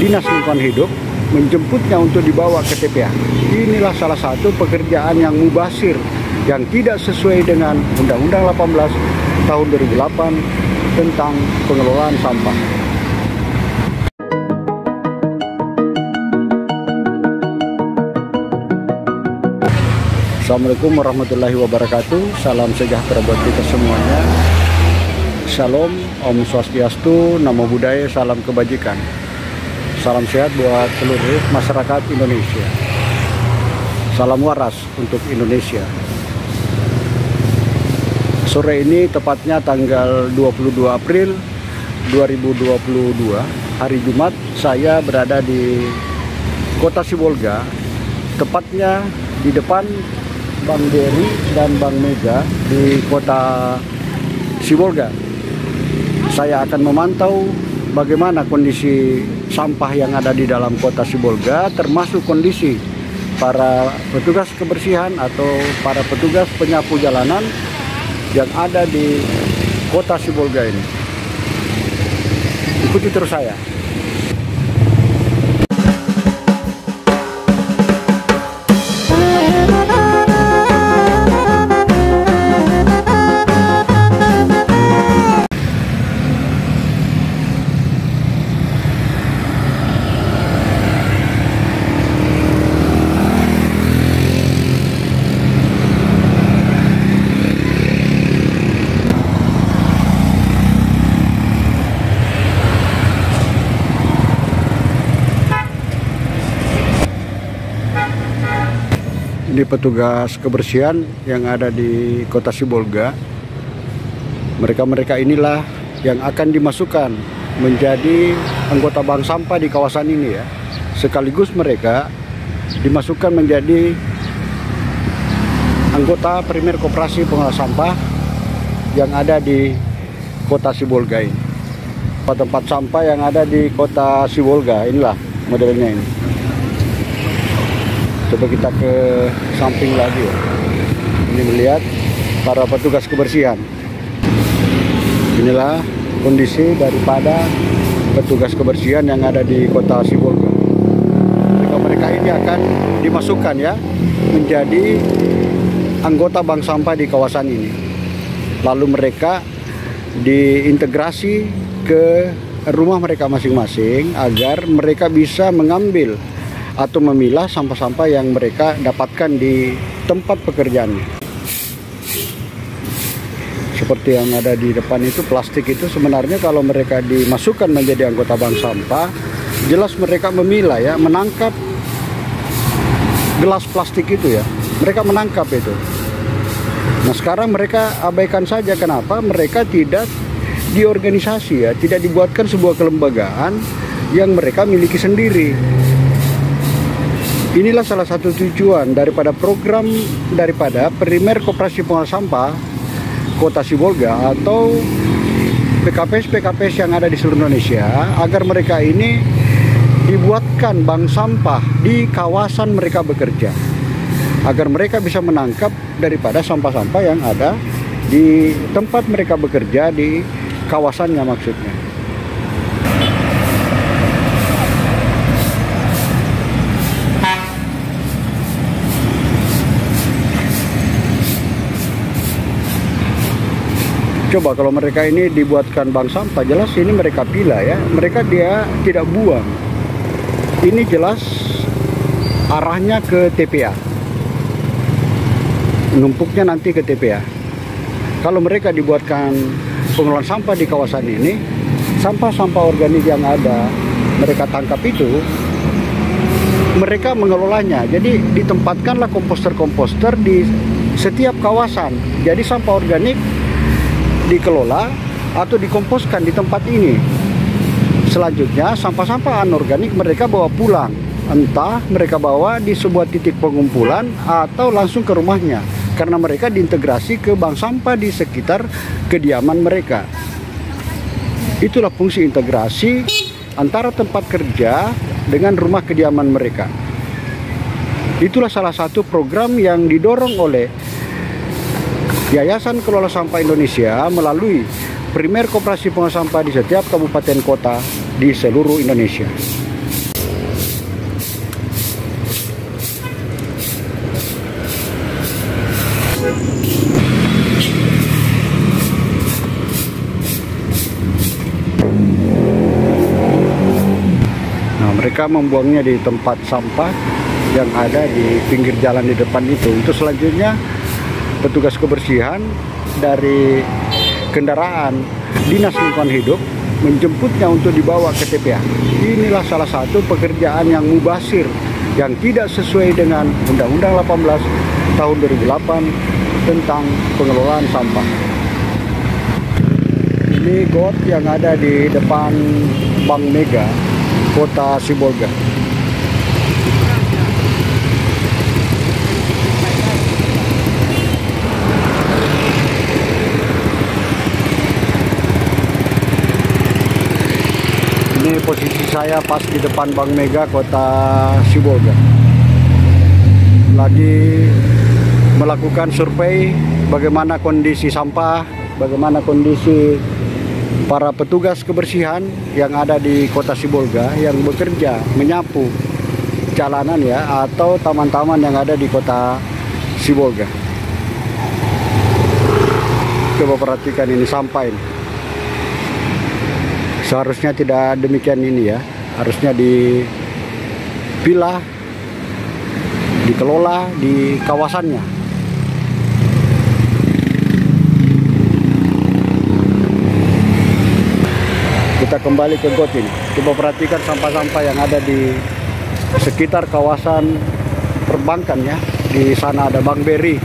Dinas Lingkungan Hidup menjemputnya untuk dibawa ke TPA. Inilah salah satu pekerjaan yang mubazir, yang tidak sesuai dengan Undang-Undang 18 tahun 2008 tentang pengelolaan sampah. Assalamualaikum warahmatullahi wabarakatuh. Salam sejahtera buat kita semuanya. Shalom, Om Swastiastu, Namo Buddhaya, salam kebajikan. Salam sehat buat seluruh masyarakat Indonesia. Salam waras untuk Indonesia. Sore ini tepatnya tanggal 22 April 2022, hari Jumat, saya berada di Kota Sibolga, tepatnya di depan Bang Dery dan Bang Mega di Kota Sibolga. Saya akan memantau bagaimana kondisi sampah yang ada di dalam Kota Sibolga, termasuk kondisi para petugas kebersihan atau para petugas penyapu jalanan yang ada di Kota Sibolga ini. Ikuti terus saya. Ini petugas kebersihan yang ada di Kota Sibolga. Mereka inilah yang akan dimasukkan menjadi anggota bank sampah di kawasan ini ya. Sekaligus mereka dimasukkan menjadi anggota Primer Koperasi Pengelola Sampah yang ada di Kota Sibolga ini. Tempat sampah yang ada di Kota Sibolga inilah modelnya ini. Coba kita ke samping lagi ya. Ini melihat para petugas kebersihan. Inilah kondisi daripada petugas kebersihan yang ada di Kota Sibolga. Mereka ini akan dimasukkan ya menjadi anggota bank sampah di kawasan ini. Lalu mereka diintegrasi ke rumah mereka masing-masing agar mereka bisa mengambil atau memilah sampah-sampah yang mereka dapatkan di tempat pekerjaannya. Seperti yang ada di depan itu, plastik itu sebenarnya kalau mereka dimasukkan menjadi anggota bank sampah, jelas mereka memilah ya, menangkap gelas plastik itu ya. Mereka menangkap itu. Nah sekarang mereka abaikan saja. Kenapa? Mereka tidak diorganisasi ya, tidak dibuatkan sebuah kelembagaan yang mereka miliki sendiri. Inilah salah satu tujuan daripada program daripada Primer Koperasi Pengelola Sampah Kota Sibolga atau PKPS yang ada di seluruh Indonesia, agar mereka ini dibuatkan bank sampah di kawasan mereka bekerja, agar mereka bisa menangkap daripada sampah-sampah yang ada di tempat mereka bekerja, di kawasannya maksudnya. Coba kalau mereka ini dibuatkan bank sampah, jelas ini mereka pilah ya, mereka dia tidak buang. Ini jelas arahnya ke TPA, numpuknya nanti ke TPA. Kalau mereka dibuatkan pengelolaan sampah di kawasan ini, sampah-sampah organik yang ada mereka tangkap itu, mereka mengelolanya. Jadi ditempatkanlah komposter-komposter di setiap kawasan. Jadi sampah organik dikelola atau dikomposkan di tempat ini. Selanjutnya sampah-sampah anorganik mereka bawa pulang, entah mereka bawa di sebuah titik pengumpulan atau langsung ke rumahnya, karena mereka diintegrasi ke bank sampah di sekitar kediaman mereka. Itulah fungsi integrasi antara tempat kerja dengan rumah kediaman mereka. Itulah salah satu program yang didorong oleh Yayasan Kelola Sampah Indonesia melalui Primer Koperasi Pengelola Sampah di setiap kabupaten kota di seluruh Indonesia. mereka membuangnya di tempat sampah yang ada di pinggir jalan di depan itu. Itu selanjutnya petugas kebersihan dari kendaraan Dinas Lingkungan Hidup menjemputnya untuk dibawa ke TPA. Inilah salah satu pekerjaan yang mubazir, yang tidak sesuai dengan Undang-Undang 18 tahun 2008 tentang pengelolaan sampah. Ini got yang ada di depan Bank Mega, Kota Sibolga. Ini posisi saya pas di depan Bank Mega Kota Sibolga. Lagi melakukan survei bagaimana kondisi sampah, bagaimana kondisi para petugas kebersihan yang ada di Kota Sibolga yang bekerja menyapu jalanan ya, atau taman-taman yang ada di Kota Sibolga. Coba perhatikan ini sampah ini. Seharusnya tidak demikian ini ya, harusnya dipilah, dikelola di kawasannya. Kita kembali ke got ini. Coba perhatikan sampah-sampah yang ada di sekitar kawasan perbankan ya. Di sana ada Bank BRI.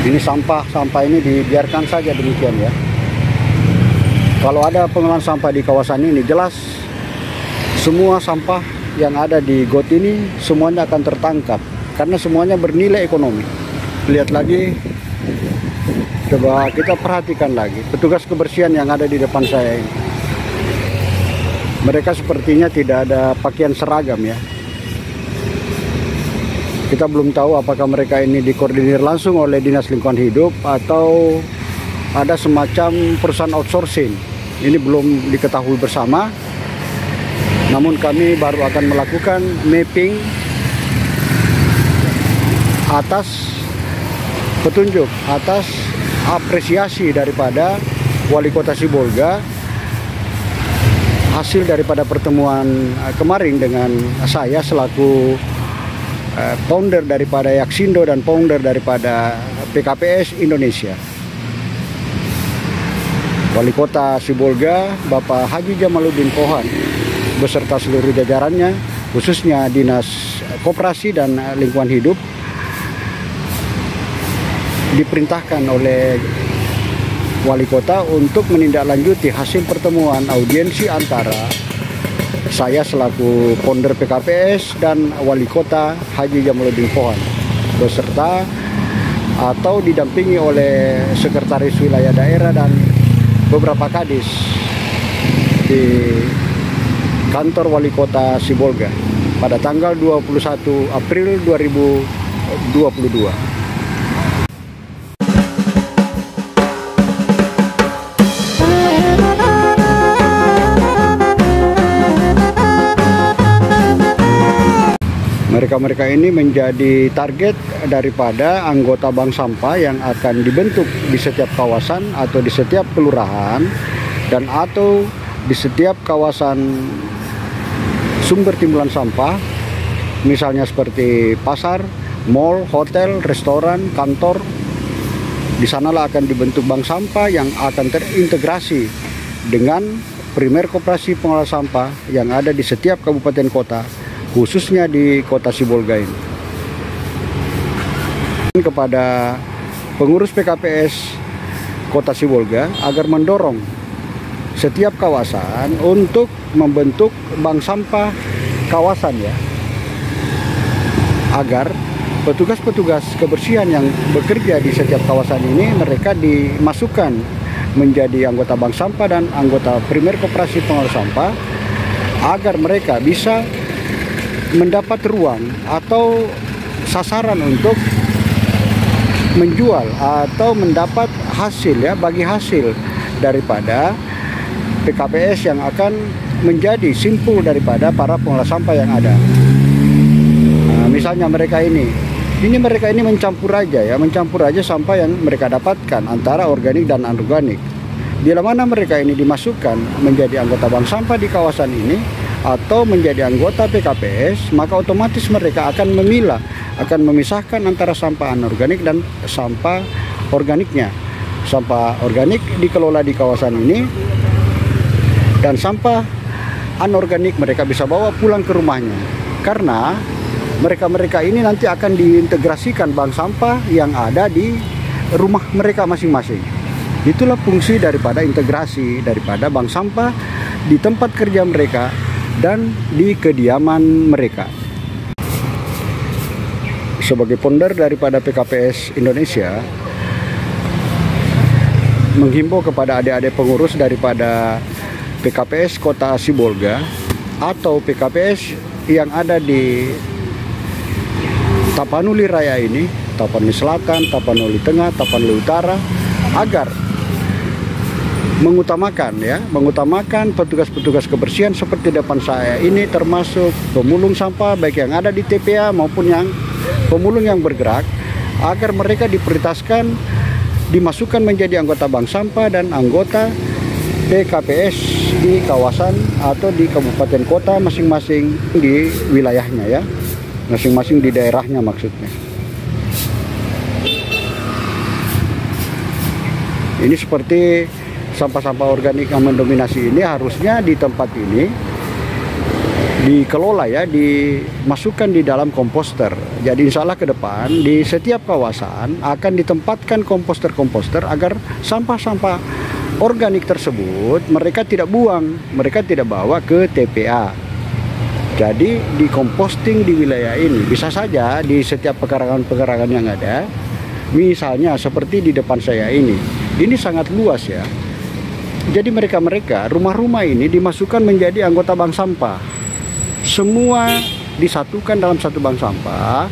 Ini sampah ini dibiarkan saja demikian ya. Kalau ada pengelolaan sampah di kawasan ini, jelas semua sampah yang ada di got ini semuanya akan tertangkap karena semuanya bernilai ekonomi. Lihat lagi, coba kita perhatikan lagi petugas kebersihan yang ada di depan saya ini. Mereka sepertinya tidak ada pakaian seragam ya. Kita belum tahu apakah mereka ini dikoordinir langsung oleh Dinas Lingkungan Hidup atau ada semacam perusahaan outsourcing. Ini belum diketahui bersama. Namun kami baru akan melakukan mapping atas petunjuk, atas apresiasi daripada Wali Kota Sibolga hasil daripada pertemuan kemarin dengan saya selaku founder daripada Yaksindo dan founder daripada PKPS Indonesia. Wali Kota Sibolga Bapak Haji Jamaluddin Pohan beserta seluruh jajarannya, khususnya Dinas Koperasi dan Lingkungan Hidup, diperintahkan oleh Wali Kota untuk menindaklanjuti hasil pertemuan audiensi antara saya selaku founder PKPS dan Wali Kota Haji Jamaluddin Pohan beserta atau didampingi oleh Sekretaris Wilayah Daerah dan beberapa kadis di kantor Wali Kota Sibolga pada tanggal 21 April 2022. Mereka ini menjadi target daripada anggota bank sampah yang akan dibentuk di setiap kawasan atau di setiap kelurahan dan atau di setiap kawasan sumber timbulan sampah, misalnya seperti pasar, mall, hotel, restoran, kantor. Di sanalah akan dibentuk bank sampah yang akan terintegrasi dengan primer koperasi pengelola sampah yang ada di setiap kabupaten kota, khususnya di Kota Sibolga ini. Kepada pengurus PKPS Kota Sibolga agar mendorong setiap kawasan untuk membentuk bank sampah kawasan ya, agar petugas-petugas kebersihan yang bekerja di setiap kawasan ini mereka dimasukkan menjadi anggota bank sampah dan anggota primer koperasi pengelola sampah, agar mereka bisa mendapat ruang atau sasaran untuk menjual atau mendapat hasil ya, bagi hasil daripada PKPS yang akan menjadi simpul daripada para pengelola sampah yang ada. Nah, misalnya mereka ini mencampur aja ya, mencampur aja sampah yang mereka dapatkan antara organik dan anorganik. bila mana mereka ini dimasukkan menjadi anggota bank sampah di kawasan ini atau menjadi anggota PKPS, maka otomatis mereka akan memilah, akan memisahkan antara sampah anorganik dan sampah organiknya. Sampah organik dikelola di kawasan ini, dan sampah anorganik mereka bisa bawa pulang ke rumahnya. Karena mereka-mereka ini nanti akan diintegrasikan bank sampah yang ada di rumah mereka masing-masing. Itulah fungsi daripada integrasi daripada bank sampah di tempat kerja mereka dan di kediaman mereka. Sebagai founder daripada PKPS Indonesia, menghimbau kepada adik-adik pengurus daripada PKPS Kota Sibolga atau PKPS yang ada di Tapanuli Raya ini, Tapanuli Selatan, Tapanuli Tengah, Tapanuli Utara, agar mengutamakan petugas-petugas kebersihan seperti depan saya ini, termasuk pemulung sampah baik yang ada di TPA maupun yang pemulung yang bergerak, agar mereka diprioritaskan dimasukkan menjadi anggota bank sampah dan anggota PKPS di kawasan atau di kabupaten kota masing-masing di wilayahnya, ya, masing-masing di daerahnya maksudnya. Ini seperti sampah-sampah organik yang mendominasi ini harusnya di tempat ini dikelola, ya, dimasukkan di dalam komposter. Jadi insya Allah ke depan di setiap kawasan akan ditempatkan komposter-komposter agar sampah-sampah organik tersebut mereka tidak buang, mereka tidak bawa ke TPA. Jadi dikomposting di wilayah ini. Bisa saja di setiap pekarangan-pekarangan yang ada, misalnya seperti di depan saya ini sangat luas, ya. Jadi mereka-mereka, rumah-rumah ini dimasukkan menjadi anggota bank sampah. Semua disatukan dalam satu bank sampah.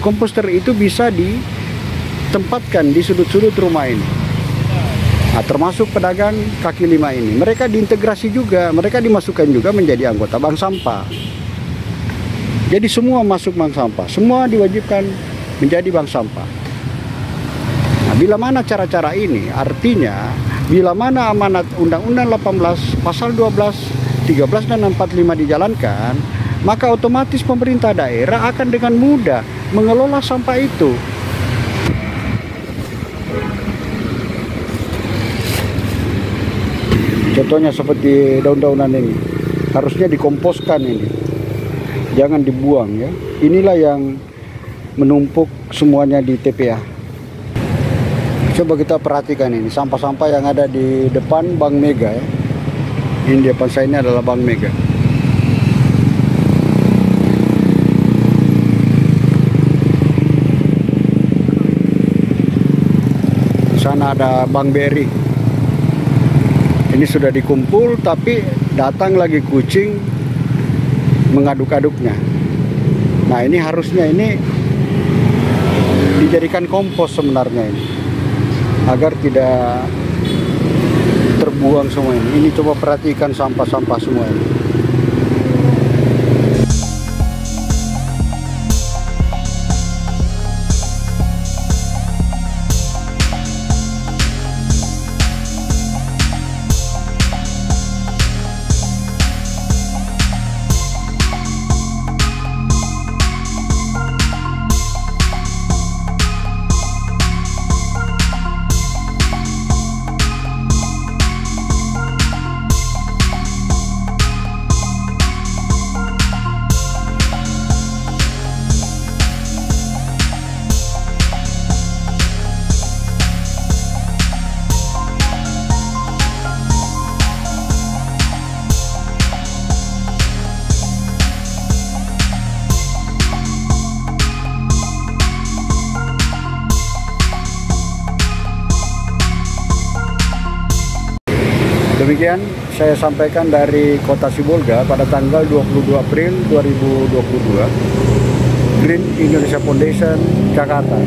Komposter itu bisa ditempatkan di sudut-sudut rumah ini. Nah, termasuk pedagang kaki lima ini. Mereka diintegrasi juga, mereka dimasukkan juga menjadi anggota bank sampah. Jadi semua masuk bank sampah, semua diwajibkan menjadi bank sampah. Nah, bila mana cara-cara ini, artinya bila mana amanat Undang-Undang 18 Pasal 12, 13 dan 45 dijalankan, maka otomatis pemerintah daerah akan dengan mudah mengelola sampah itu. Contohnya seperti daun-daunan ini, harusnya dikomposkan ini, jangan dibuang, ya. Inilah yang menumpuk semuanya di TPA. Coba kita perhatikan ini sampah-sampah yang ada di depan Bank Mega, ya. Ini di depan saya ini adalah Bank Mega. Di sana ada Bank BRI. Ini sudah dikumpul, tapi datang lagi kucing mengaduk-aduknya. Nah, ini harusnya ini dijadikan kompos sebenarnya ini, agar tidak terbuang semua ini. Ini coba perhatikan sampah-sampah semua ini. Demikian saya sampaikan dari Kota Sibolga pada tanggal 22 April 2022. Green Indonesia Foundation, Jakarta.